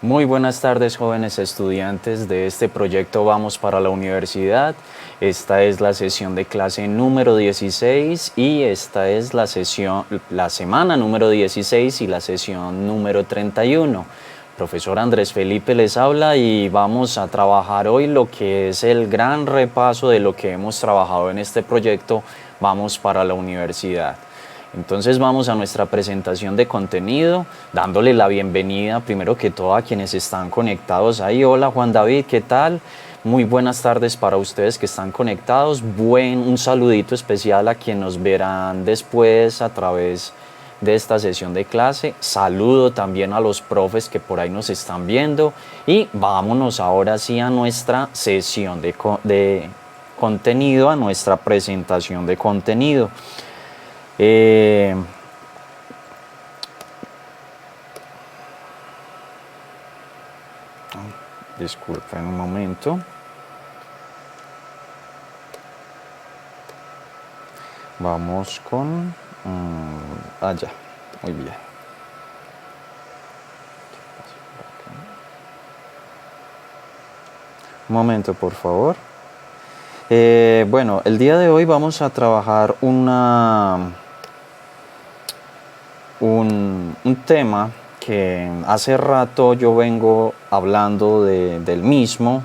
Muy buenas tardes, jóvenes estudiantes de este proyecto Vamos para la Universidad. Esta es la sesión de clase número 16 y esta es la semana número 16 y la sesión número 31. Profesor Andrés Felipe les habla y vamos a trabajar hoy lo que es el gran repaso de lo que hemos trabajado en este proyecto Vamos para la Universidad. Entonces vamos a nuestra presentación de contenido, dándole la bienvenida primero que todo a quienes están conectados ahí. Hola Juan David, ¿qué tal? Muy buenas tardes para ustedes que están conectados. Un saludito especial a quienes nos verán después a través de esta sesión de clase. Saludo también a los profes que por ahí nos están viendo y vámonos ahora sí a nuestra sesión de contenido, a nuestra presentación de contenido. Disculpen un momento. Vamos con... ya, muy bien. Un momento, por favor. Bueno, el día de hoy vamos a trabajar un tema que hace rato yo vengo hablando del mismo,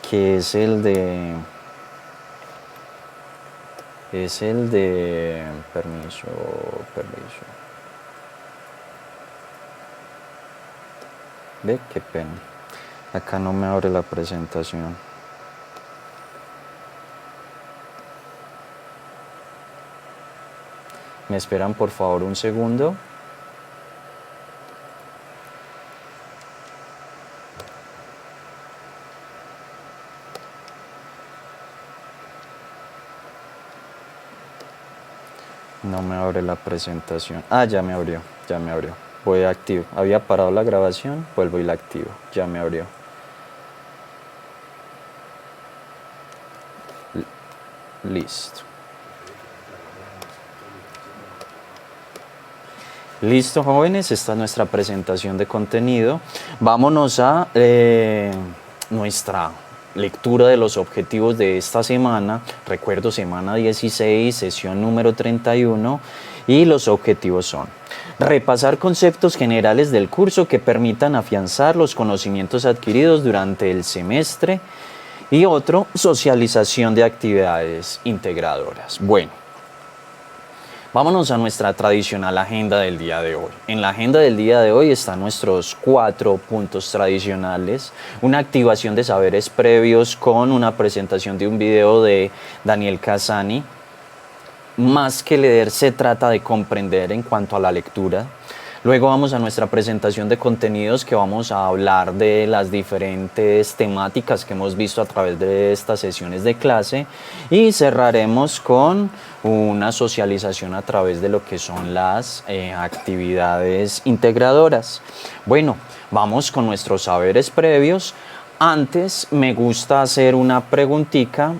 que es el de permiso. Ve, qué pena. Acá no me abre la presentación. ¿Me esperan por favor un segundo? No me abre la presentación. Ya me abrió. Voy a activo. Había parado la grabación, vuelvo y la activo. Ya me abrió. Listo. Listo, jóvenes, esta es nuestra presentación de contenido. Vámonos a nuestra lectura de los objetivos de esta semana. Recuerdo, semana 16, sesión número 31, y los objetivos son: repasar conceptos generales del curso que permitan afianzar los conocimientos adquiridos durante el semestre, y otro, socialización de actividades integradoras. Bueno, vámonos a nuestra tradicional agenda del día de hoy. En la agenda del día de hoy están nuestros 4 puntos tradicionales: una activación de saberes previos con una presentación de un video de Daniel Casani. Más que leer, se trata de comprender en cuanto a la lectura. Luego vamos a nuestra presentación de contenidos, que vamos a hablar de las diferentes temáticas que hemos visto a través de estas sesiones de clase, y cerraremos con una socialización a través de lo que son las actividades integradoras. Bueno, vamos con nuestros saberes previos. Antes me gusta hacer una preguntita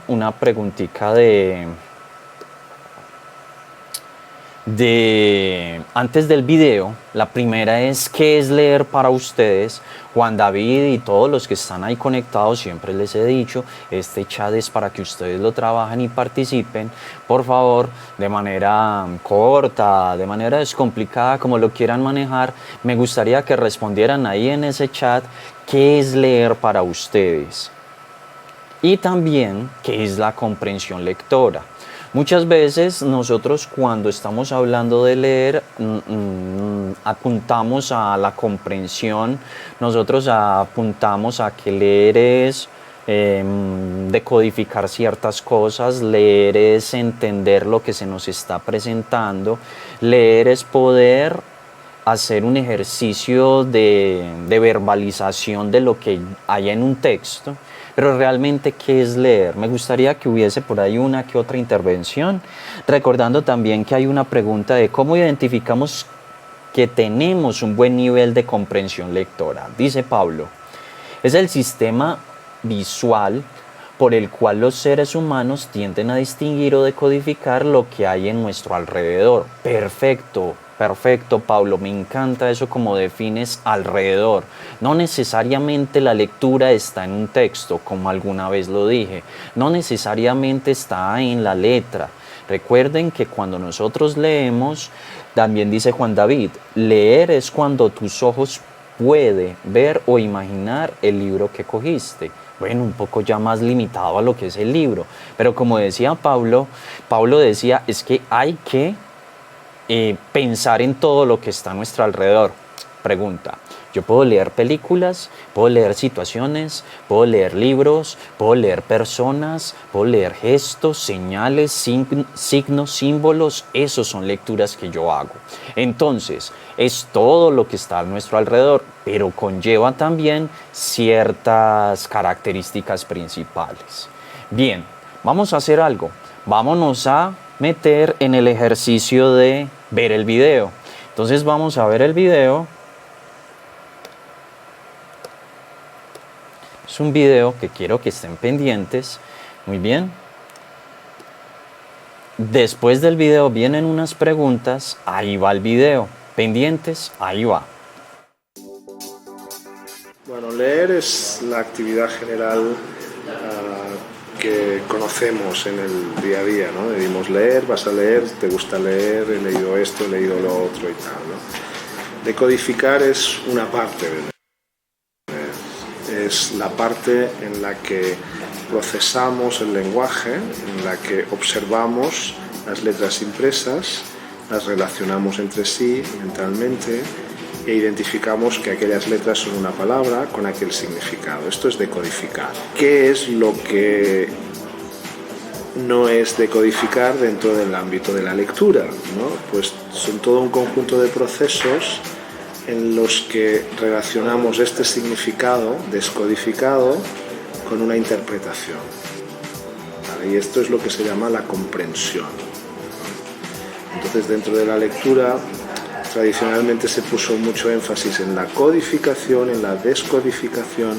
antes del video. La primera es: ¿qué es leer para ustedes? Juan David y todos los que están ahí conectados, siempre les he dicho, este chat es para que ustedes lo trabajen y participen. Por favor, de manera corta, de manera descomplicada, como lo quieran manejar, me gustaría que respondieran ahí en ese chat qué es leer para ustedes. Y también, ¿qué es la comprensión lectora? Muchas veces nosotros, cuando estamos hablando de leer, apuntamos a la comprensión. Nosotros apuntamos a que leer es decodificar ciertas cosas, leer es entender lo que se nos está presentando, leer es poder hacer un ejercicio de verbalización de lo que hay en un texto. Pero realmente, ¿qué es leer? Me gustaría que hubiese por ahí una que otra intervención, recordando también que hay una pregunta de cómo identificamos que tenemos un buen nivel de comprensión lectora. Dice Pablo: es el sistema visual por el cual los seres humanos tienden a distinguir o decodificar lo que hay en nuestro alrededor. Perfecto. Perfecto, Pablo, me encanta eso como defines alrededor. No necesariamente la lectura está en un texto, como alguna vez lo dije. No necesariamente está en la letra. Recuerden que cuando nosotros leemos, también dice Juan David, leer es cuando tus ojos pueden ver o imaginar el libro que cogiste. Bueno, un poco ya más limitado a lo que es el libro. Pero como decía Pablo, Pablo decía, es que hay que pensar en todo lo que está a nuestro alrededor. Pregunta, yo puedo leer películas, puedo leer situaciones, puedo leer libros, puedo leer personas, puedo leer gestos, señales, signos, símbolos. Esos son lecturas que yo hago. Entonces, es todo lo que está a nuestro alrededor, pero conlleva también ciertas características principales. Bien, vamos a hacer algo. Vámonos a meter en el ejercicio de ver el video. Entonces vamos a ver el video. Es un video que quiero que estén pendientes. Muy bien. Después del video vienen unas preguntas. Ahí va el video. Pendientes, ahí va. Bueno, leer es la actividad general que conocemos en el día a día, ¿no? Decimos leer, vas a leer, te gusta leer, he leído esto, he leído lo otro y tal, ¿no? Decodificar es una parte de leer. Es la parte en la que procesamos el lenguaje, en la que observamos las letras impresas, las relacionamos entre sí mentalmente e identificamos que aquellas letras son una palabra con aquel significado. Esto es decodificar. ¿Qué es lo que no es decodificar dentro del ámbito de la lectura, ¿no? Pues son todo un conjunto de procesos en los que relacionamos este significado descodificado con una interpretación, ¿vale? Y esto es lo que se llama la comprensión. Entonces, dentro de la lectura, tradicionalmente se puso mucho énfasis en la codificación, en la descodificación,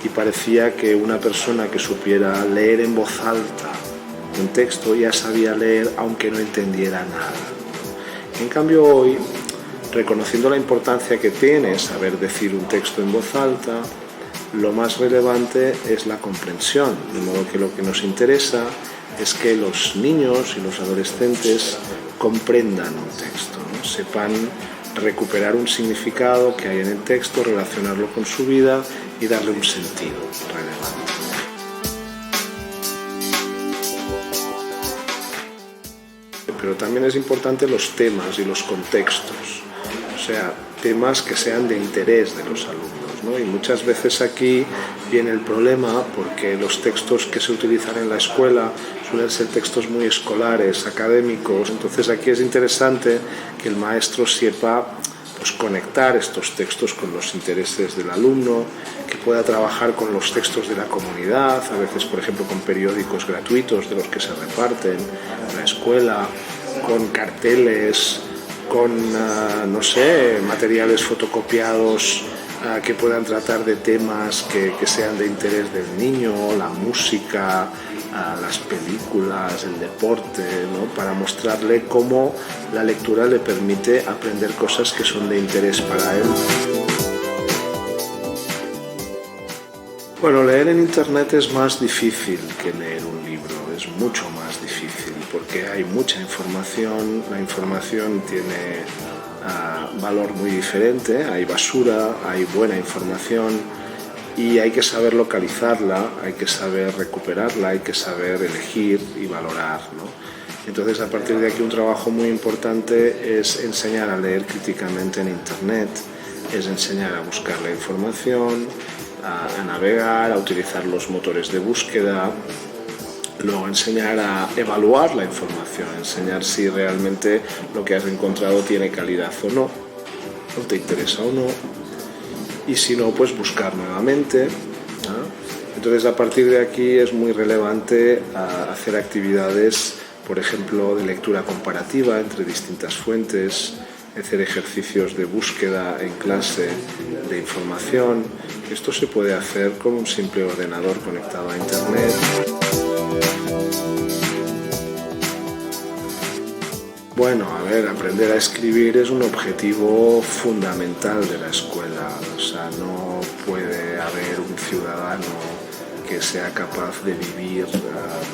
y parecía que una persona que supiera leer en voz alta un texto ya sabía leer aunque no entendiera nada. En cambio hoy, reconociendo la importancia que tiene saber decir un texto en voz alta, lo más relevante es la comprensión, de modo que lo que nos interesa es que los niños y los adolescentes comprendan un texto, ¿no? Sepan recuperar un significado que hay en el texto, relacionarlo con su vida y darle un sentido relevante. Pero también es importante los temas y los contextos, o sea, temas que sean de interés de los alumnos, ¿no? Y muchas veces aquí viene el problema porque los textos que se utilizan en la escuela suelen ser textos muy escolares, académicos. Entonces aquí es interesante que el maestro sepa pues, conectar estos textos con los intereses del alumno, que pueda trabajar con los textos de la comunidad, a veces por ejemplo con periódicos gratuitos de los que se reparten en la escuela, con carteles, con, no sé, materiales fotocopiados que puedan tratar de temas que sean de interés del niño, la música, las películas, el deporte, ¿no? Para mostrarle cómo la lectura le permite aprender cosas que son de interés para él. Bueno, leer en Internet es más difícil que leer un libro, es mucho más difícil porque hay mucha información, la información tiene valor muy diferente, hay basura, hay buena información y hay que saber localizarla, hay que saber recuperarla, hay que saber elegir y valorar, ¿no? Entonces, a partir de aquí un trabajo muy importante es enseñar a leer críticamente en Internet, es enseñar a buscar la información, a navegar, a utilizar los motores de búsqueda, luego enseñar a evaluar la información, enseñar si realmente lo que has encontrado tiene calidad o no te interesa o no, y si no, pues buscar nuevamente, ¿no? Entonces, a partir de aquí es muy relevante hacer actividades, por ejemplo, de lectura comparativa entre distintas fuentes, hacer ejercicios de búsqueda en clase de información. Esto se puede hacer con un simple ordenador conectado a Internet. Bueno, a ver, aprender a escribir es un objetivo fundamental de la escuela. O sea, no puede haber un ciudadano que sea capaz de vivir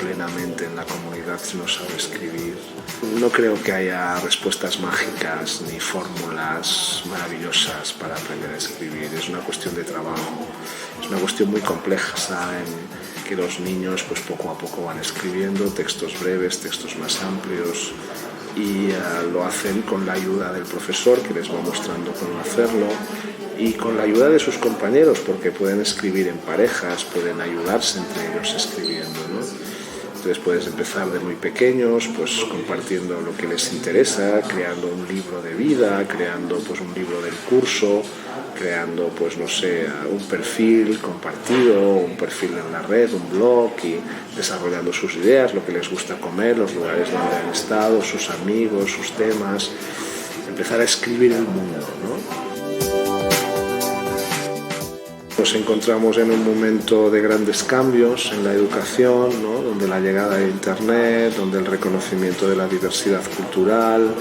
plenamente en la comunidad si no sabe escribir. No creo que haya respuestas mágicas ni fórmulas maravillosas para aprender a escribir. Es una cuestión de trabajo. Es una cuestión muy compleja en que los niños pues poco a poco van escribiendo textos breves, textos más amplios, y lo hacen con la ayuda del profesor, que les va mostrando cómo hacerlo, y con la ayuda de sus compañeros, porque pueden escribir en parejas, pueden ayudarse entre ellos escribiendo, ¿no? Entonces puedes empezar de muy pequeños, pues compartiendo lo que les interesa, creando un libro de vida, creando pues un libro del curso, creando pues no sé, un perfil compartido, un perfil en la red, un blog, y desarrollando sus ideas, lo que les gusta comer, los lugares donde han estado, sus amigos, sus temas, empezar a escribir el mundo, ¿no? Nos encontramos en un momento de grandes cambios en la educación, ¿no? Donde la llegada de Internet, donde el reconocimiento de la diversidad cultural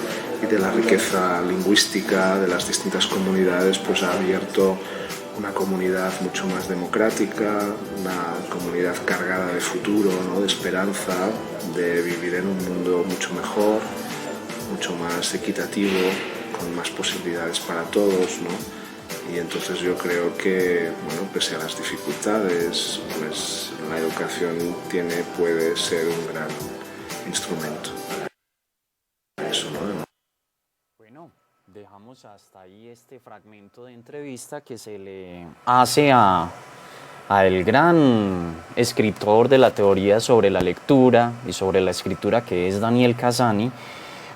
y de la riqueza lingüística de las distintas comunidades pues ha abierto una comunidad mucho más democrática, una comunidad cargada de futuro, ¿no? De esperanza, de vivir en un mundo mucho mejor, mucho más equitativo, con más posibilidades para todos, ¿no? Y entonces yo creo que, bueno, pese a las dificultades, pues la educación puede ser un gran instrumento para eso, ¿no? Bueno, dejamos hasta ahí este fragmento de entrevista que se le hace a el gran escritor de la teoría sobre la lectura y sobre la escritura, que es Daniel Cassani.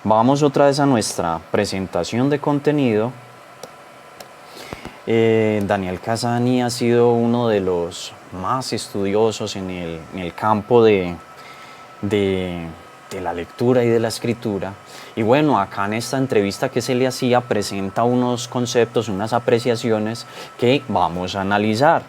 Vamos otra vez a nuestra presentación de contenido. Daniel Cassani ha sido uno de los más estudiosos en el campo de la lectura y de la escritura. Y bueno, acá en esta entrevista que se le hacía presenta unos conceptos, unas apreciaciones que vamos a analizar.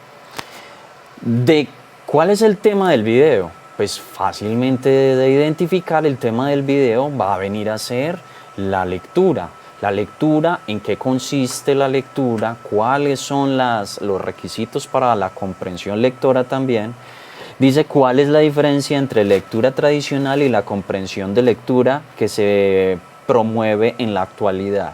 ¿Cuál es el tema del video? Pues fácilmente de identificar, el tema del video va a venir a ser la lectura. La lectura, ¿en qué consiste la lectura? ¿Cuáles son los requisitos para la comprensión lectora también? Dice cuál es la diferencia entre lectura tradicional y la comprensión de lectura que se promueve en la actualidad.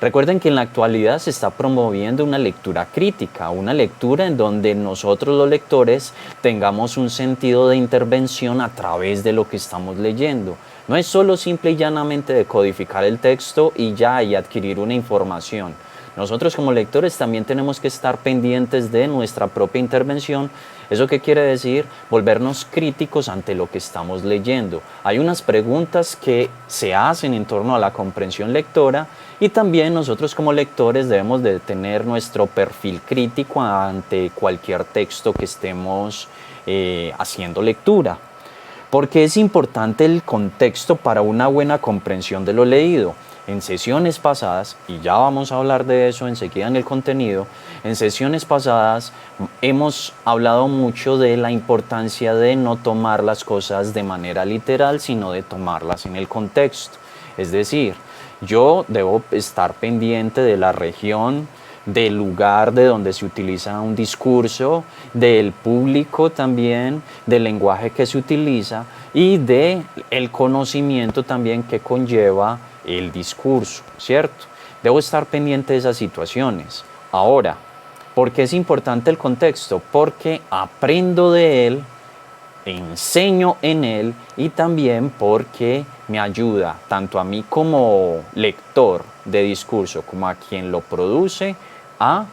Recuerden que en la actualidad se está promoviendo una lectura crítica, una lectura en donde nosotros los lectores tengamos un sentido de intervención a través de lo que estamos leyendo. No es solo simple y llanamente decodificar el texto y adquirir una información. Nosotros como lectores también tenemos que estar pendientes de nuestra propia intervención. ¿Eso qué quiere decir? Volvernos críticos ante lo que estamos leyendo. Hay unas preguntas que se hacen en torno a la comprensión lectora, y también nosotros como lectores debemos de tener nuestro perfil crítico ante cualquier texto que estemos haciendo lectura. Porque es importante el contexto para una buena comprensión de lo leído. En sesiones pasadas, y ya vamos a hablar de eso enseguida en el contenido, en sesiones pasadas hemos hablado mucho de la importancia de no tomar las cosas de manera literal, sino de tomarlas en el contexto. Es decir, yo debo estar pendiente de la región, del lugar de donde se utiliza un discurso, del público también, del lenguaje que se utiliza y del conocimiento también que conlleva el discurso, ¿cierto? Debo estar pendiente de esas situaciones. Ahora, ¿por qué es importante el contexto? Porque aprendo de él, enseño en él, y también porque me ayuda tanto a mí como lector de discurso como a quien lo produce a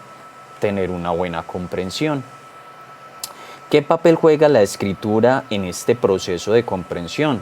tener una buena comprensión. ¿Qué papel juega la escritura en este proceso de comprensión?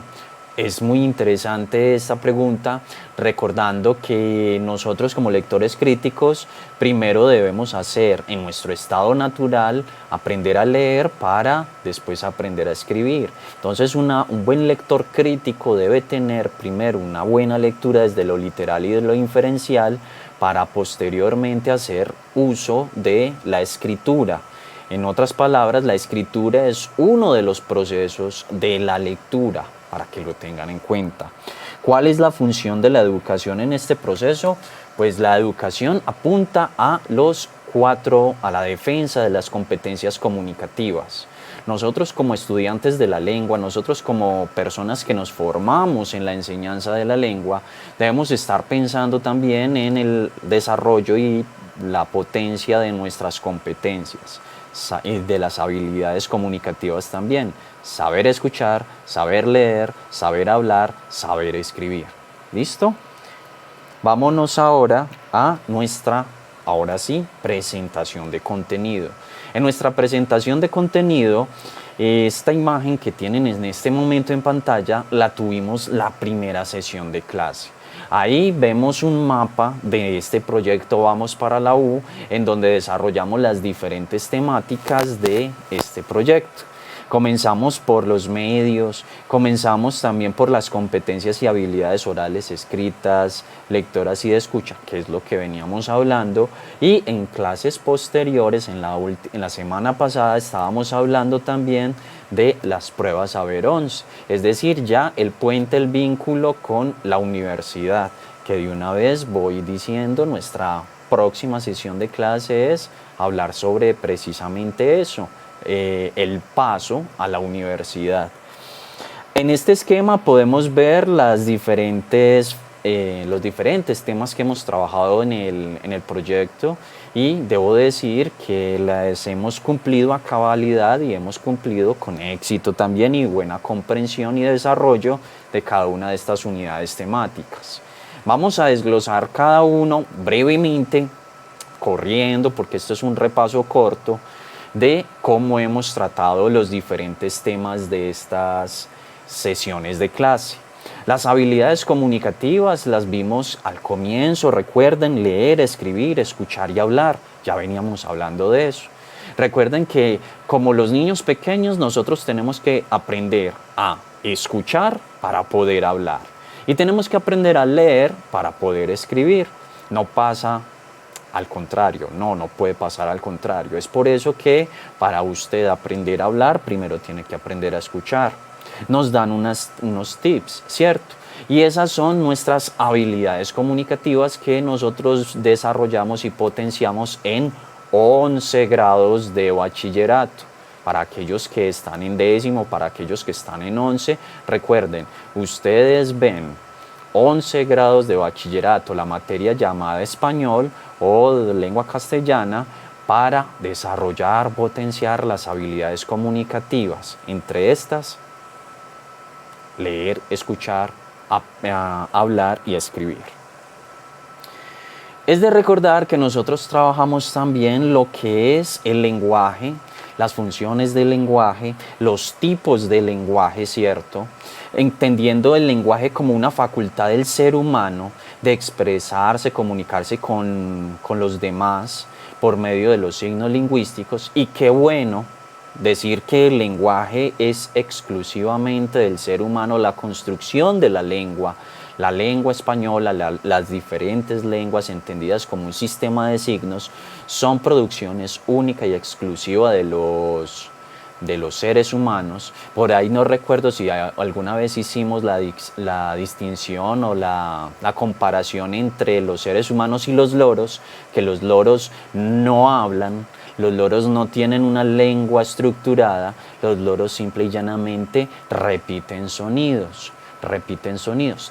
Es muy interesante esta pregunta, recordando que nosotros como lectores críticos primero debemos hacer en nuestro estado natural, aprender a leer para después aprender a escribir. Entonces un buen lector crítico debe tener primero una buena lectura desde lo literal y de lo inferencial para posteriormente hacer uso de la escritura. En otras palabras, la escritura es uno de los procesos de la lectura, para que lo tengan en cuenta. ¿Cuál es la función de la educación en este proceso? Pues la educación apunta a la defensa de las competencias comunicativas. Nosotros como estudiantes de la lengua, nosotros como personas que nos formamos en la enseñanza de la lengua, debemos estar pensando también en el desarrollo y la potencia de nuestras competencias, de las habilidades comunicativas también. Saber escuchar, saber leer, saber hablar, saber escribir. ¿Listo? Vámonos ahora a nuestra, ahora sí, presentación de contenido. En nuestra presentación de contenido, esta imagen que tienen en este momento en pantalla la tuvimos la primera sesión de clase. Ahí vemos un mapa de este proyecto Vamos para la U, en donde desarrollamos las diferentes temáticas de este proyecto. Comenzamos por los medios, comenzamos también por las competencias y habilidades orales, escritas, lectoras y de escucha, que es lo que veníamos hablando, y en clases posteriores, en la semana pasada, estábamos hablando también de las pruebas Saber 11, es decir, ya el puente, el vínculo con la universidad, que de una vez voy diciendo, nuestra próxima sesión de clase es hablar sobre precisamente eso. El paso a la universidad. En este esquema podemos ver los diferentes temas que hemos trabajado en el proyecto, y debo decir que las hemos cumplido a cabalidad y hemos cumplido con éxito también y buena comprensión y desarrollo de cada una de estas unidades temáticas. Vamos a desglosar cada uno brevemente, corriendo, porque esto es un repaso corto de cómo hemos tratado los diferentes temas de estas sesiones de clase. Las habilidades comunicativas las vimos al comienzo, recuerden, leer, escribir, escuchar y hablar. Ya veníamos hablando de eso. Recuerden que como los niños pequeños nosotros tenemos que aprender a escuchar para poder hablar. Y tenemos que aprender a leer para poder escribir. No pasa al contrario, no puede pasar al contrario. Es por eso que para usted aprender a hablar, primero tiene que aprender a escuchar. Nos dan unos tips, ¿cierto? Y esas son nuestras habilidades comunicativas que nosotros desarrollamos y potenciamos en 11 grados de bachillerato. Para aquellos que están en 10º, para aquellos que están en 11, recuerden, ustedes ven 11 grados de bachillerato, la materia llamada español o lengua castellana, para desarrollar, potenciar las habilidades comunicativas. Entre estas, leer, escuchar, hablar y escribir. Es de recordar que nosotros trabajamos también lo que es el lenguaje, las funciones del lenguaje, los tipos de lenguaje, ¿cierto? Entendiendo el lenguaje como una facultad del ser humano de expresarse, comunicarse con los demás por medio de los signos lingüísticos. Y qué bueno decir que el lenguaje es exclusivamente del ser humano, la construcción de la lengua española, las diferentes lenguas entendidas como un sistema de signos, son producciones únicas y exclusivas de los seres humanos. Por ahí no recuerdo si alguna vez hicimos la distinción o la comparación entre los seres humanos y los loros, que los loros no hablan, los loros no tienen una lengua estructurada, los loros simple y llanamente repiten sonidos.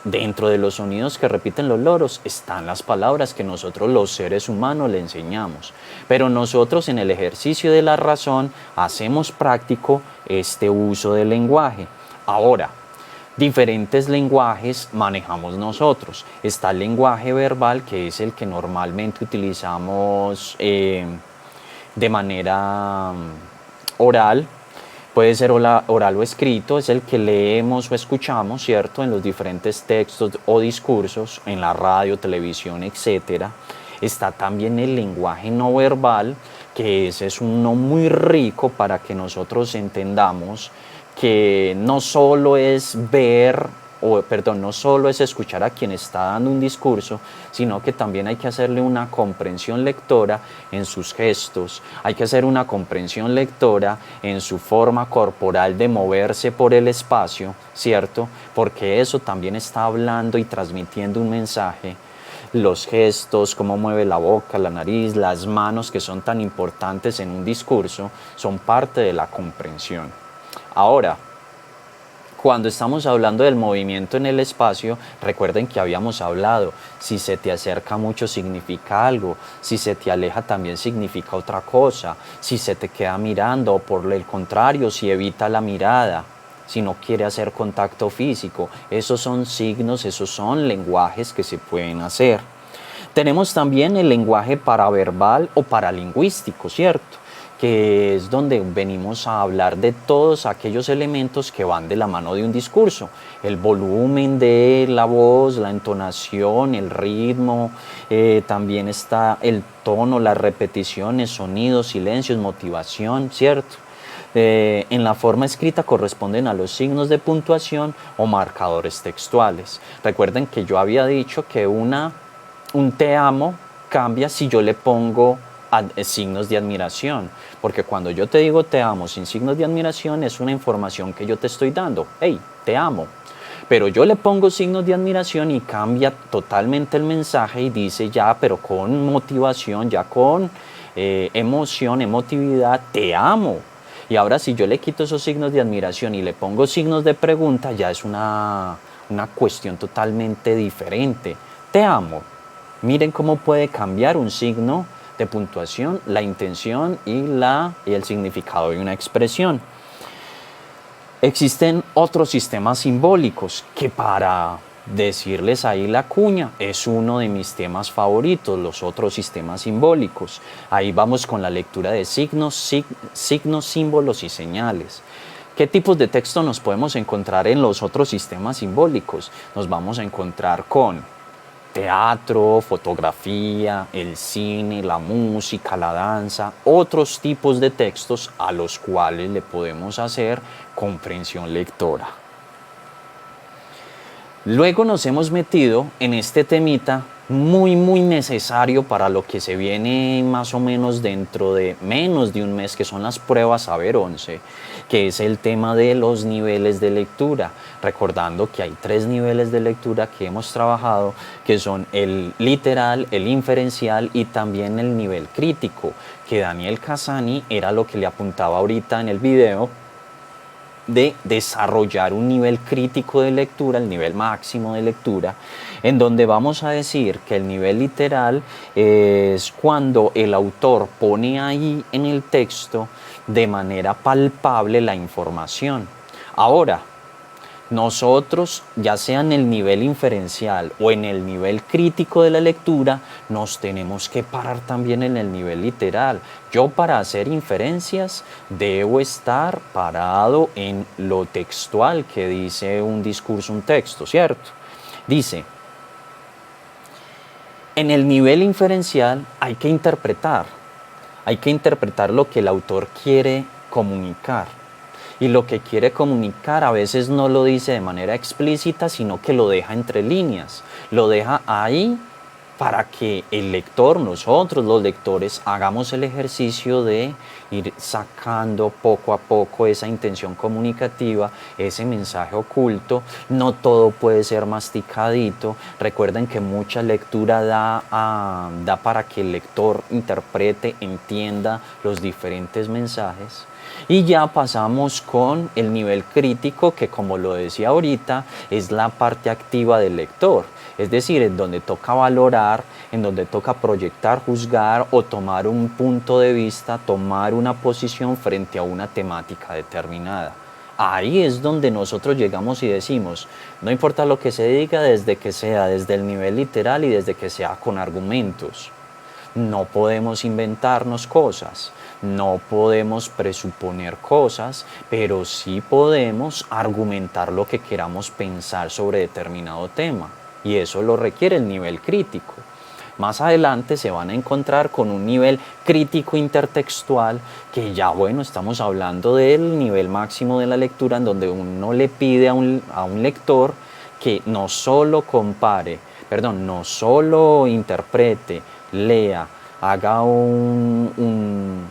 Dentro de los sonidos que repiten los loros están las palabras que nosotros los seres humanos le enseñamos. Pero nosotros en el ejercicio de la razón hacemos práctico este uso del lenguaje. Ahora, diferentes lenguajes manejamos nosotros. Está el lenguaje verbal, que es el que normalmente utilizamos de manera oral. Puede ser oral o escrito, es el que leemos o escuchamos, ¿cierto? En los diferentes textos o discursos, en la radio, televisión, etc. Está también el lenguaje no verbal, que ese es uno muy rico para que nosotros entendamos que no solo es ver no solo es escuchar a quien está dando un discurso, sino que también hay que hacerle una comprensión lectora en sus gestos, hay que hacer una comprensión lectora en su forma corporal de moverse por el espacio, ¿cierto? Porque eso también está hablando y transmitiendo un mensaje. Los gestos, cómo mueve la boca, la nariz, las manos, que son tan importantes en un discurso, son parte de la comprensión. Ahora, cuando estamos hablando del movimiento en el espacio, recuerden que habíamos hablado, si se te acerca mucho significa algo, si se te aleja también significa otra cosa, si se te queda mirando o por el contrario, si evita la mirada, si no quiere hacer contacto físico, esos son signos, esos son lenguajes que se pueden hacer. Tenemos también el lenguaje paraverbal o paralingüístico, ¿cierto? Que es donde venimos a hablar de todos aquellos elementos que van de la mano de un discurso. El volumen de la voz, la entonación, el ritmo, también está el tono, las repeticiones, sonidos, silencios, motivación, ¿cierto? En la forma escrita corresponden a los signos de puntuación o marcadores textuales. Recuerden que yo había dicho que un te amo cambia si yo le pongo signos de admiración, porque cuando yo te digo te amo sin signos de admiración es una información que yo te estoy dando, hey, te amo, pero yo le pongo signos de admiración y cambia totalmente el mensaje y dice ya, pero con motivación, ya con emoción, emotividad, te amo. Y ahora si yo le quito esos signos de admiración y le pongo signos de pregunta, ya es una cuestión totalmente diferente. Te amo. Miren cómo puede cambiar un signo de puntuación, la intención y el significado de una expresión. Existen otros sistemas simbólicos que, para decirles ahí la cuña, es uno de mis temas favoritos, los otros sistemas simbólicos. Ahí vamos con la lectura de signos, símbolos y señales. ¿Qué tipos de texto nos podemos encontrar en los otros sistemas simbólicos? Nos vamos a encontrar con teatro, fotografía, el cine, la música, la danza, otros tipos de textos a los cuales le podemos hacer comprensión lectora. Luego nos hemos metido en este temita muy necesario para lo que se viene más o menos dentro de menos de un mes, que son las pruebas Saber 11, que es el tema de los niveles de lectura, recordando que hay 3 niveles de lectura que hemos trabajado, que son el literal, el inferencial y también el nivel crítico, que Daniel Casani era lo que le apuntaba ahorita en el video, de desarrollar un nivel crítico de lectura, el nivel máximo de lectura, en donde vamos a decir que el nivel literal es cuando el autor pone ahí en el texto de manera palpable la información. Ahora, nosotros, ya sea en el nivel inferencial o en el nivel crítico de la lectura, nos tenemos que parar también en el nivel literal. Yo, para hacer inferencias, debo estar parado en lo textual que dice un discurso, un texto, ¿cierto? Dice, en el nivel inferencial hay que interpretar lo que el autor quiere comunicar. Y lo que quiere comunicar a veces no lo dice de manera explícita, sino que lo deja entre líneas. Lo deja ahí para que el lector, nosotros los lectores, hagamos el ejercicio de ir sacando poco a poco esa intención comunicativa, ese mensaje oculto. No todo puede ser masticadito. Recuerden que mucha lectura da para que el lector interprete, entienda los diferentes mensajes. Y ya pasamos con el nivel crítico, que, como lo decía ahorita, es la parte activa del lector. Es decir, en donde toca valorar, en donde toca proyectar, juzgar o tomar un punto de vista, tomar una posición frente a una temática determinada. Ahí es donde nosotros llegamos y decimos, no importa lo que se diga, desde que sea desde el nivel literal y desde que sea con argumentos. No podemos inventarnos cosas, no podemos presuponer cosas, pero sí podemos argumentar lo que queramos pensar sobre determinado tema. Y eso lo requiere el nivel crítico. Más adelante se van a encontrar con un nivel crítico intertextual, que ya, bueno, estamos hablando del nivel máximo de la lectura, en donde uno le pide a un lector que no solo no solo interprete, lea, haga una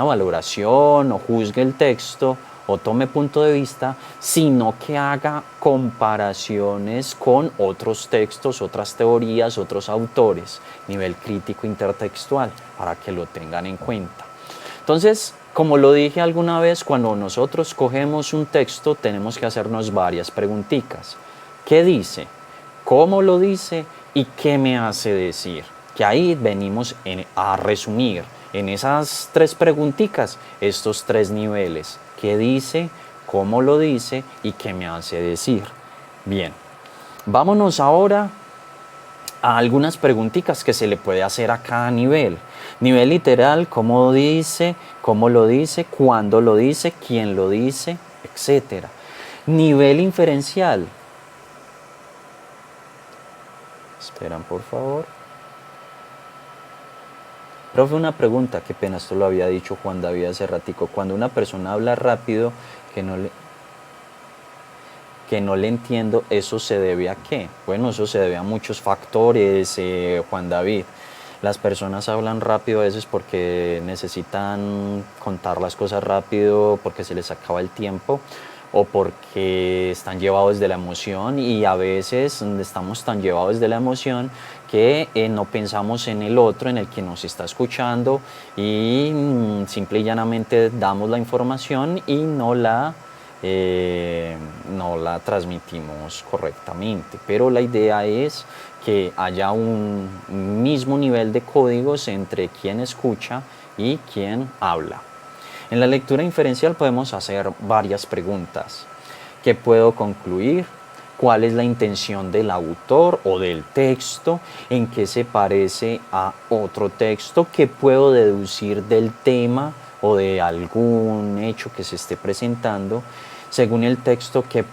valoración o juzgue el texto o tome punto de vista, sino que haga comparaciones con otros textos, otras teorías, otros autores, nivel crítico intertextual, para que lo tengan en cuenta. Entonces, como lo dije alguna vez, cuando nosotros cogemos un texto tenemos que hacernos varias preguntitas. ¿Qué dice? ¿Cómo lo dice? ¿Y qué me hace decir? Que ahí venimos a resumir en esas 3 preguntitas estos 3 niveles. ¿Qué dice? ¿Cómo lo dice? ¿Y qué me hace decir? Bien, vámonos ahora a algunas preguntitas que se le puede hacer a cada nivel. Nivel literal, cómo dice, cómo lo dice, cuándo lo dice, quién lo dice, etc. Nivel inferencial. Esperan, por favor. Profe, una pregunta, qué pena, esto lo había dicho Juan David hace ratico. Cuando una persona habla rápido, que no le entiendo, ¿eso se debe a qué? Bueno, eso se debe a muchos factores, Juan David. Las personas hablan rápido a veces porque necesitan contar las cosas rápido, porque se les acaba el tiempo o porque están llevados de la emoción, y a veces estamos tan llevados de la emoción que no pensamos en el otro, en el que nos está escuchando, y simple y llanamente damos la información y no la transmitimos correctamente. Pero la idea es que haya un mismo nivel de códigos entre quien escucha y quien habla. En la lectura inferencial podemos hacer varias preguntas. ¿Qué puedo concluir? ¿Cuál es la intención del autor o del texto? ¿En qué se parece a otro texto? ¿Qué puedo deducir del tema o de algún hecho que se esté presentando? Según el texto, ¿qué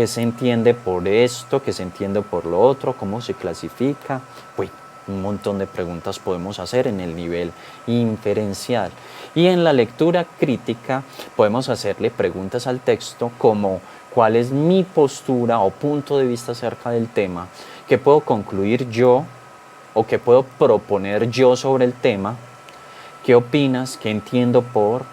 se entiende por esto? ¿Qué se entiende por lo otro? ¿Cómo se clasifica? Pues un montón de preguntas podemos hacer en el nivel inferencial. Y en la lectura crítica podemos hacerle preguntas al texto como: ¿cuál es mi postura o punto de vista acerca del tema? ¿Qué puedo concluir yo o qué puedo proponer yo sobre el tema? ¿Qué opinas? ¿Qué entiendo por?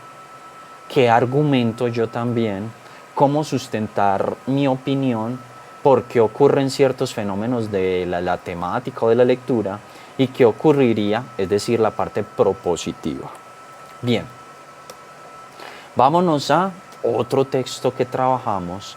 ¿Qué argumento yo también? ¿Cómo sustentar mi opinión? ¿Por qué ocurren ciertos fenómenos de la temática o de la lectura? ¿Y qué ocurriría? Es decir, la parte propositiva. Bien, vámonos a otro texto que trabajamos,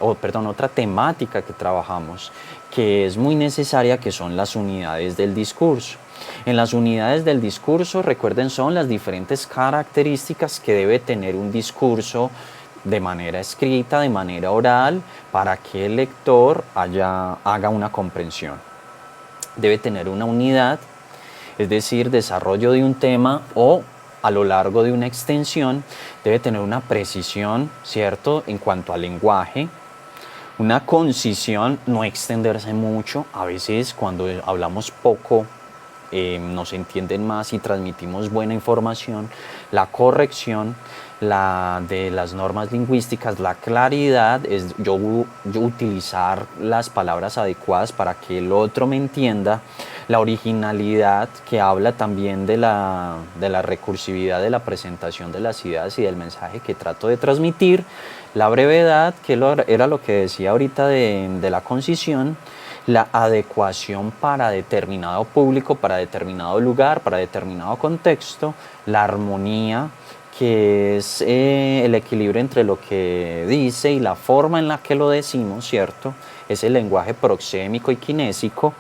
otra temática que trabajamos, que es muy necesaria, que son las unidades del discurso. En las unidades del discurso, recuerden, son las diferentes características que debe tener un discurso de manera escrita, de manera oral, para que el lector haga una comprensión. Debe tener una unidad, es decir, desarrollo de un tema o a lo largo de una extensión. Debe tener una precisión, ¿cierto?, en cuanto al lenguaje, una concisión, no extenderse mucho. A veces cuando hablamos poco nos entienden más y transmitimos buena información. La corrección de las normas lingüísticas, la claridad, es yo utilizar las palabras adecuadas para que el otro me entienda. La originalidad, que habla también de la recursividad de la presentación de las ideas y del mensaje que trato de transmitir. La brevedad, que era lo que decía ahorita de la concisión. La adecuación para determinado público, para determinado lugar, para determinado contexto. La armonía, que es el equilibrio entre lo que dice y la forma en la que lo decimos, ¿cierto? Es el lenguaje proxémico y kinésico.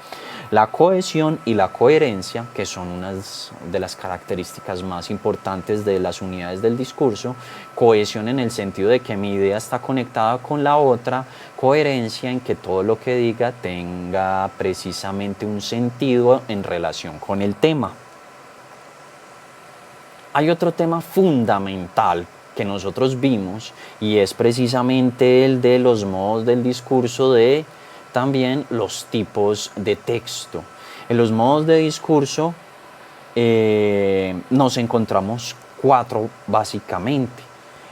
La cohesión y la coherencia, que son unas de las características más importantes de las unidades del discurso. Cohesión en el sentido de que mi idea está conectada con la otra. Coherencia en que todo lo que diga tenga precisamente un sentido en relación con el tema. Hay otro tema fundamental que nosotros vimos, y es precisamente el de los modos del discurso, de también los tipos de texto. En los modos de discurso nos encontramos 4 básicamente: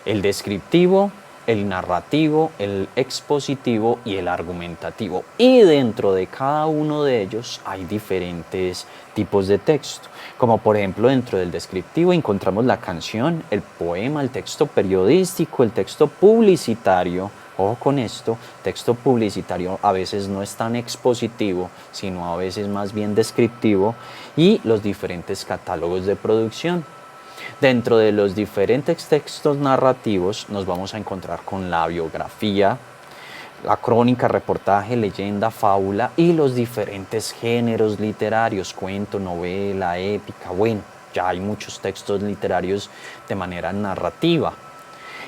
el descriptivo, el narrativo, el expositivo y el argumentativo. Y dentro de cada uno de ellos hay diferentes tipos de texto. Como por ejemplo dentro del descriptivo encontramos la canción, el poema, el texto periodístico, el texto publicitario. Ojo con esto, texto publicitario a veces no es tan expositivo, sino a veces más bien descriptivo, y los diferentes catálogos de producción. Dentro de los diferentes textos narrativos nos vamos a encontrar con la biografía, la crónica, reportaje, leyenda, fábula y los diferentes géneros literarios, cuento, novela, épica. Bueno, ya hay muchos textos literarios de manera narrativa.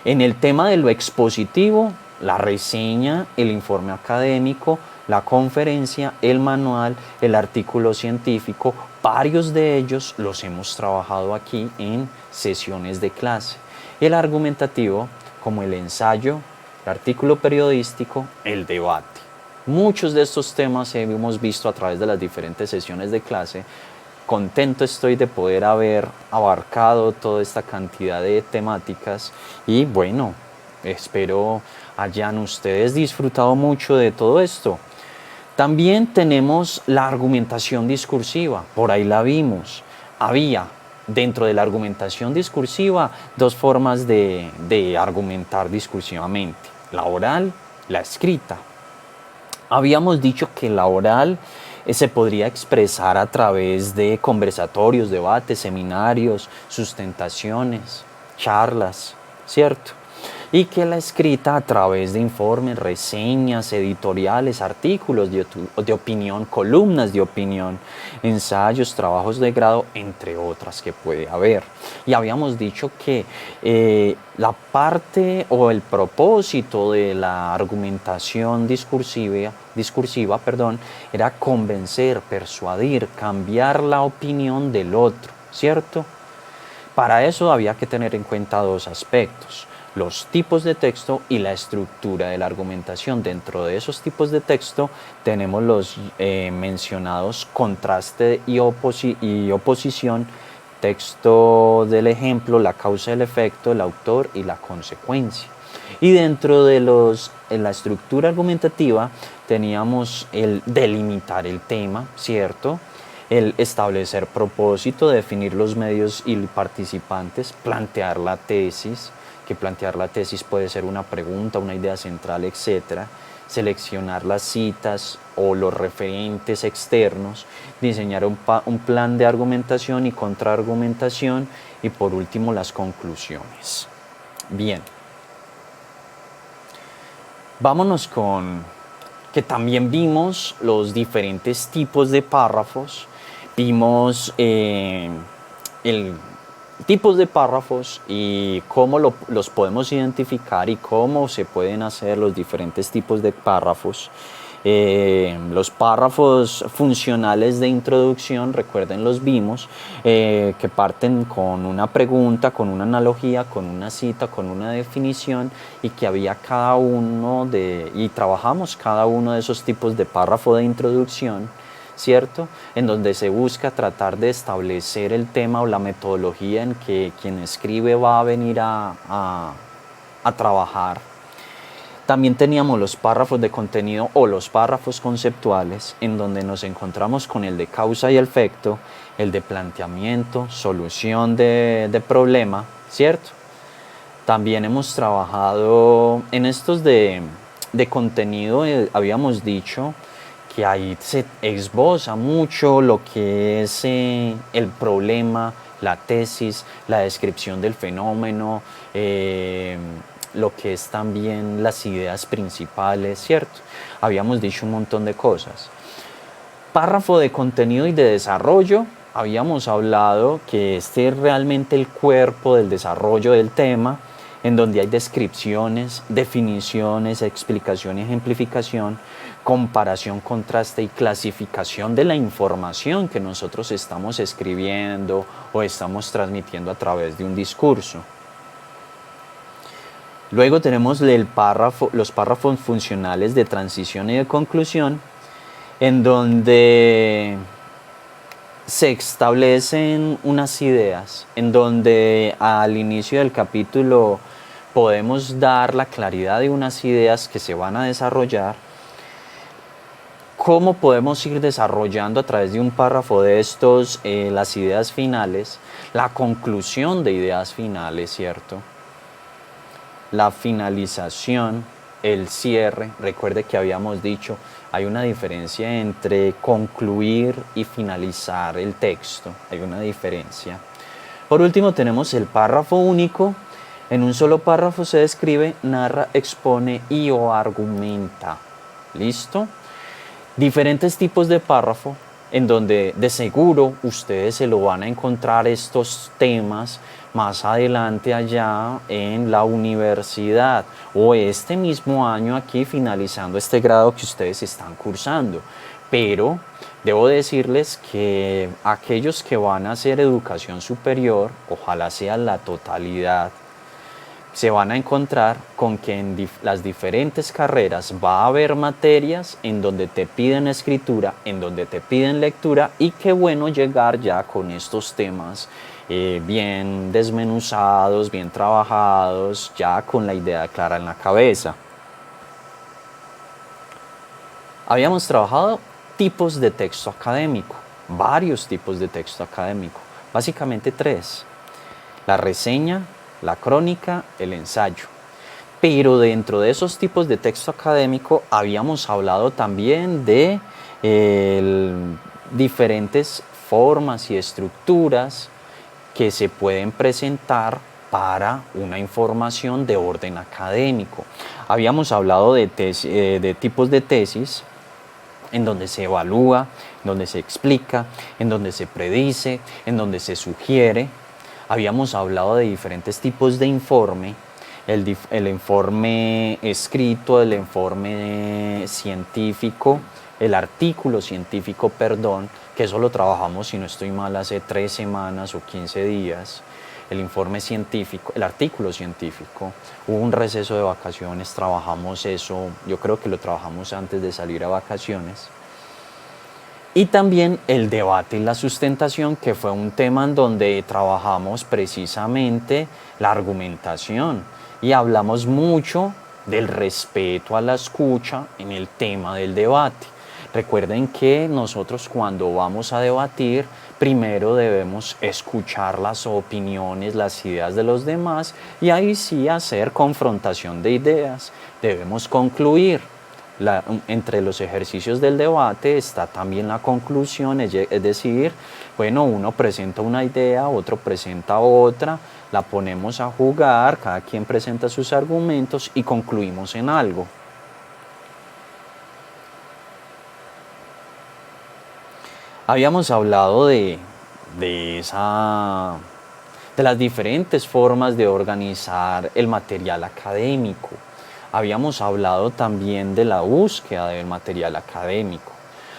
En el tema de lo expositivo, la reseña, el informe académico, la conferencia, el manual, el artículo científico, varios de ellos los hemos trabajado aquí en sesiones de clase. El argumentativo, como el ensayo, el artículo periodístico, el debate. Muchos de estos temas hemos visto a través de las diferentes sesiones de clase. Contento estoy de poder haber abarcado toda esta cantidad de temáticas y bueno, espero hayan ustedes disfrutado mucho de todo esto. También tenemos la argumentación discursiva, por ahí la vimos. Había dentro de la argumentación discursiva dos formas de argumentar discursivamente, la oral, la escrita. Habíamos dicho que la oral se podría expresar a través de conversatorios, debates, seminarios, sustentaciones, charlas, ¿cierto? Y que la escrita a través de informes, reseñas, editoriales, artículos de opinión, columnas de opinión, ensayos, trabajos de grado, entre otras que puede haber. Y habíamos dicho que la parte o el propósito de la argumentación discursiva, era convencer, persuadir, cambiar la opinión del otro, ¿cierto? Para eso había que tener en cuenta dos aspectos: los tipos de texto y la estructura de la argumentación. Dentro de esos tipos de texto tenemos los mencionados contraste y oposición, texto del ejemplo, la causa y el efecto, el autor y la consecuencia. Y dentro de la estructura argumentativa teníamos el delimitar el tema, ¿cierto?, el establecer propósito, definir los medios y participantes, plantear la tesis, que plantear la tesis puede ser una pregunta, una idea central, etc. Seleccionar las citas o los referentes externos, diseñar un plan de argumentación y contraargumentación y por último las conclusiones. Bien, vámonos con que también vimos los diferentes tipos de párrafos, vimos tipos de párrafos y cómo los podemos identificar y cómo se pueden hacer los diferentes tipos de párrafos. Los párrafos funcionales de introducción, recuerden, los vimos, que parten con una pregunta, con una analogía, con una cita, con una definición, y que había y trabajamos cada uno de esos tipos de párrafo de introducción, ¿cierto?, en donde se busca tratar de establecer el tema o la metodología en que quien escribe va a venir a trabajar. También teníamos los párrafos de contenido o los párrafos conceptuales, en donde nos encontramos con el de causa y efecto, el de planteamiento, solución de problema, ¿cierto? También hemos trabajado en estos de contenido, habíamos dicho que ahí se esboza mucho lo que es el problema, la tesis, la descripción del fenómeno, lo que es también las ideas principales, ¿cierto? Habíamos dicho un montón de cosas. Párrafo de contenido y de desarrollo, habíamos hablado que este es realmente el cuerpo del desarrollo del tema, en donde hay descripciones, definiciones, explicación y ejemplificación, comparación, contraste y clasificación de la información que nosotros estamos escribiendo o estamos transmitiendo a través de un discurso. Luego tenemos los párrafos funcionales de transición y de conclusión, en donde se establecen unas ideas, en donde al inicio del capítulo podemos dar la claridad de unas ideas que se van a desarrollar, cómo podemos ir desarrollando a través de un párrafo de estos las ideas finales, la conclusión de ideas finales, ¿cierto? La finalización, el cierre. Recuerde que habíamos dicho, hay una diferencia entre concluir y finalizar el texto, hay una diferencia. Por último tenemos el párrafo único. En un solo párrafo se describe, narra, expone y o argumenta. ¿Listo? Diferentes tipos de párrafo en donde de seguro ustedes se lo van a encontrar estos temas más adelante allá en la universidad o este mismo año aquí finalizando este grado que ustedes están cursando. Pero debo decirles que aquellos que van a hacer educación superior, ojalá sea la totalidad, se van a encontrar con que en las diferentes carreras va a haber materias en donde te piden escritura, en donde te piden lectura, y qué bueno llegar ya con estos temas bien desmenuzados, bien trabajados, ya con la idea clara en la cabeza. Habíamos trabajado tipos de texto académico, varios tipos de texto académico, básicamente 3: la reseña, la crónica, el ensayo. Pero dentro de esos tipos de texto académico habíamos hablado también de diferentes formas y estructuras que se pueden presentar para una información de orden académico. Habíamos hablado de tipos de tesis en donde se evalúa, en donde se explica, en donde se predice, en donde se sugiere. Habíamos hablado de diferentes tipos de informe, el informe escrito, el informe científico, el artículo científico, perdón, que eso lo trabajamos, si no estoy mal, hace 3 semanas o 15 días. El informe científico, el artículo científico. Hubo un receso de vacaciones, trabajamos eso, yo creo que lo trabajamos antes de salir a vacaciones. Y también el debate y la sustentación, que fue un tema en donde trabajamos precisamente la argumentación y hablamos mucho del respeto a la escucha en el tema del debate. Recuerden que nosotros cuando vamos a debatir, primero debemos escuchar las opiniones, las ideas de los demás y ahí sí hacer confrontación de ideas. Debemos concluir. Entre los ejercicios del debate está también la conclusión, es decir, bueno, uno presenta una idea, otro presenta otra, la ponemos a jugar, cada quien presenta sus argumentos y concluimos en algo. Habíamos hablado de las diferentes formas de organizar el material académico. Habíamos hablado también de la búsqueda del material académico.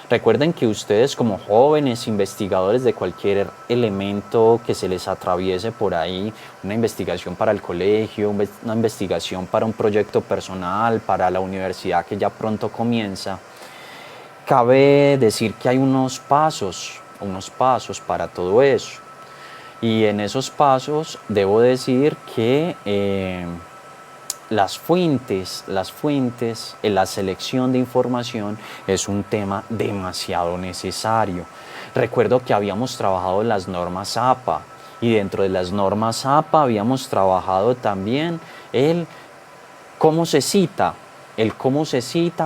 Recuerden que ustedes como jóvenes investigadores de cualquier elemento que se les atraviese por ahí, una investigación para el colegio, una investigación para un proyecto personal, para la universidad que ya pronto comienza, cabe decir que hay unos pasos para todo eso. Y en esos pasos debo decir que las fuentes, en la selección de información es un tema demasiado necesario. Recuerdo que habíamos trabajado las normas APA y dentro de las normas APA habíamos trabajado también el cómo se cita,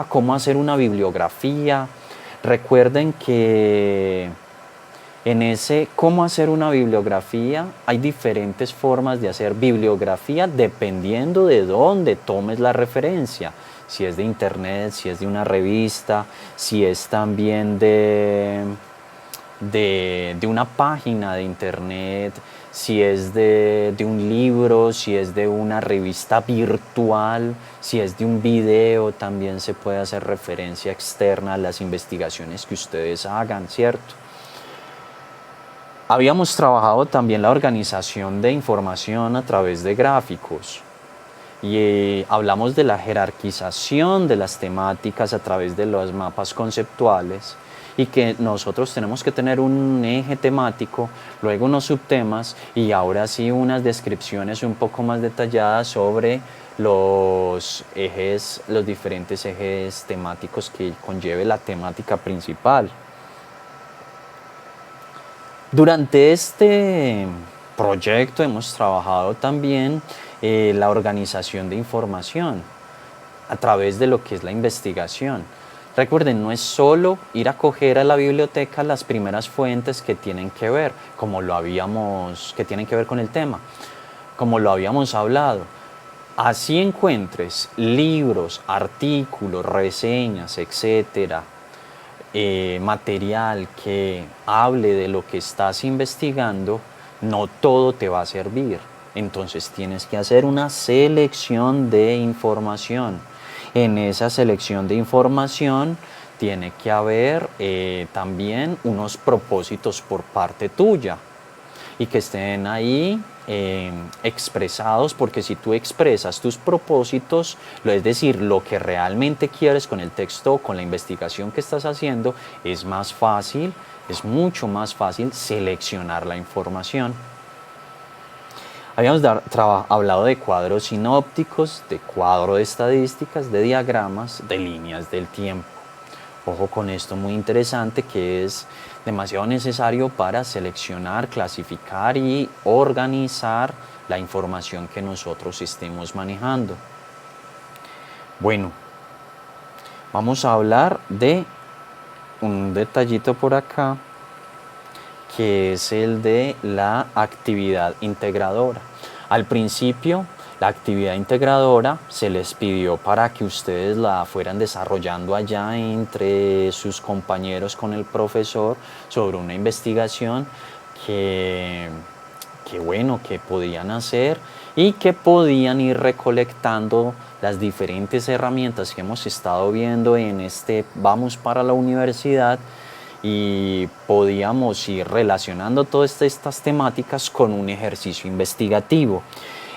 cómo hacer una bibliografía. Recuerden que en ese cómo hacer una bibliografía hay diferentes formas de hacer bibliografía dependiendo de dónde tomes la referencia. Si es de internet, si es de una revista, si es también de una página de internet, si es de un libro, si es de una revista virtual, si es de un video, también se puede hacer referencia externa a las investigaciones que ustedes hagan, ¿cierto? Habíamos trabajado también la organización de información a través de gráficos y hablamos de la jerarquización de las temáticas a través de los mapas conceptuales y que nosotros tenemos que tener un eje temático, luego unos subtemas y ahora sí unas descripciones un poco más detalladas sobre los ejes, los diferentes ejes temáticos que conlleve la temática principal. Durante este proyecto hemos trabajado también la organización de información a través de lo que es la investigación. Recuerden, no es solo ir a coger a la biblioteca las primeras fuentes que tienen que ver, que tienen que ver con el tema, como lo habíamos hablado. Así encuentres libros, artículos, reseñas, etcétera, material que hable de lo que estás investigando, no todo te va a servir. Entonces tienes que hacer una selección de información. En esa selección de información tiene que haber también unos propósitos por parte tuya y que estén ahí expresados, porque si tú expresas tus propósitos, es decir, lo que realmente quieres con el texto, con la investigación que estás haciendo, es más fácil, es mucho más fácil seleccionar la información. Habíamos hablado de cuadros sinópticos, de cuadro de estadísticas, de diagramas, de líneas del tiempo. Ojo con esto muy interesante, que es demasiado necesario para seleccionar, clasificar y organizar la información que nosotros estemos manejando. Bueno, vamos a hablar de un detallito por acá, que es el de la actividad integradora. Al principio, la actividad integradora se les pidió para que ustedes la fueran desarrollando allá entre sus compañeros con el profesor sobre una investigación que podían hacer y que podían ir recolectando las diferentes herramientas que hemos estado viendo en este Vamos para la Universidad, y podíamos ir relacionando todas estas temáticas con un ejercicio investigativo.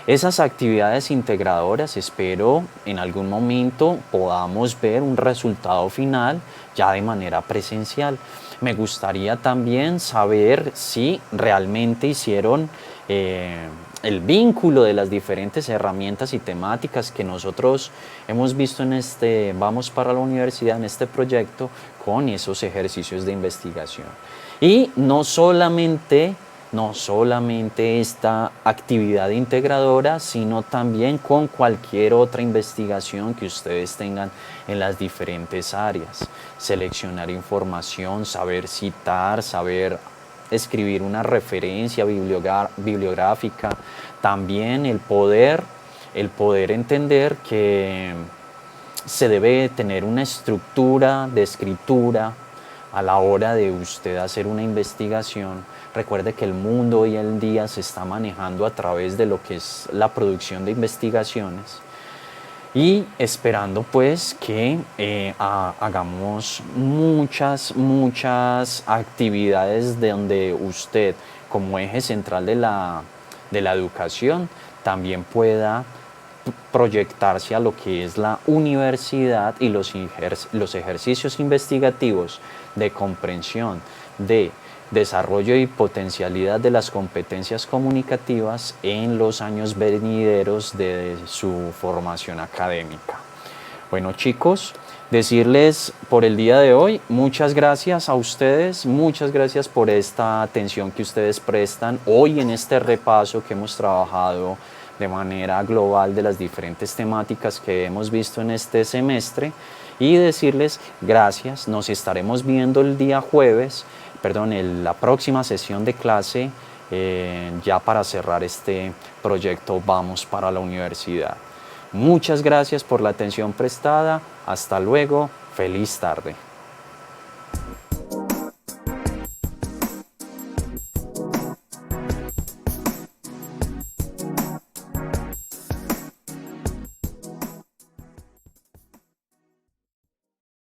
Esas actividades integradoras, espero en algún momento podamos ver un resultado final ya de manera presencial. Me gustaría también saber si realmente hicieron el vínculo de las diferentes herramientas y temáticas que nosotros hemos visto en este Vamos para la Universidad, en este proyecto, con esos ejercicios de investigación. Y no solamente esta actividad integradora, sino también con cualquier otra investigación que ustedes tengan en las diferentes áreas. Seleccionar información, saber citar, saber escribir una referencia bibliográfica, también el poder entender que se debe tener una estructura de escritura a la hora de usted hacer una investigación. Recuerde que el mundo hoy en día se está manejando a través de lo que es la producción de investigaciones, y esperando pues que hagamos muchas actividades donde usted, como eje central de la educación, también pueda proyectarse a lo que es la universidad y los ejercicios investigativos de comprensión, de desarrollo y potencialidad de las competencias comunicativas en los años venideros de su formación académica. Bueno, chicos, decirles por el día de hoy, muchas gracias a ustedes, muchas gracias por esta atención que ustedes prestan hoy en este repaso que hemos trabajado de manera global de las diferentes temáticas que hemos visto en este semestre, y decirles gracias. Nos estaremos viendo el día jueves, en la próxima sesión de clase, ya para cerrar este proyecto Vamos para la Universidad. Muchas gracias por la atención prestada. Hasta luego. Feliz tarde.